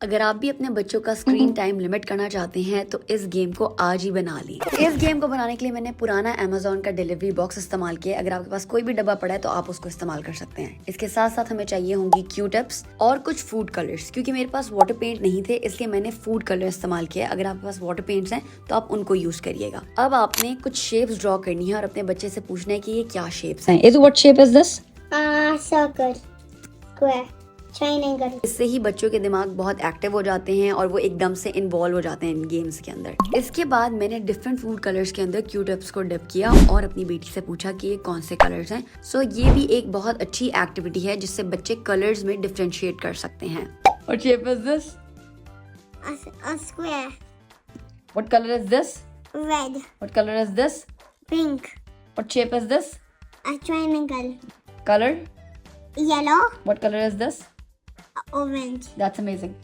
अगर आप भी अपने बच्चों का स्क्रीन टाइम लिमिट करना चाहते हैं तो इस गेम को आज ही बना ली। इस गेम को बनाने के लिए मैंने पुराना अमेज़न का डिलीवरी बॉक्स इस्तेमाल किया। अगर आपके पास कोई भी डब्बा पड़ा है तो आप उसको इस्तेमाल कर सकते हैं। इसके साथ साथ हमें चाहिए होंगी क्यू टिप्स और कुछ फूड कलर्स। क्योंकि मेरे पास वाटर पेंट नहीं थे इसलिए मैंने फूड कलर इस्तेमाल किया। अगर आपके पास वाटर पेंट्स हैं तो आप उनको यूज करिएगा। अब आपने कुछ शेप्स ड्रॉ करनी है और अपने बच्चे से पूछना है कि ये क्या शेप्स हैं। Is what shape is this? Circle, square, triangle. इससे ही बच्चों के दिमाग बहुत एक्टिव हो जाते हैं और वो एकदम से इन्वॉल्व हो जाते हैं इन गेम्स के अंदर। इसके बाद मैंने डिफरेंट फूड कलर्स के अंदर क्यू टिप्स को डिप किया और अपनी बेटी से पूछा कि ये कौन से कलर्स हैं। सो ये भी एक बहुत अच्छी एक्टिविटी है जिससे बच्चे कलर्स में डिफरेंशिएट कर सकते हैं। What shape is this? A square, What color is this? red, What color is this? pink, What shape is this? a triangle, Color? yellow, What color is this? orange. That's amazing.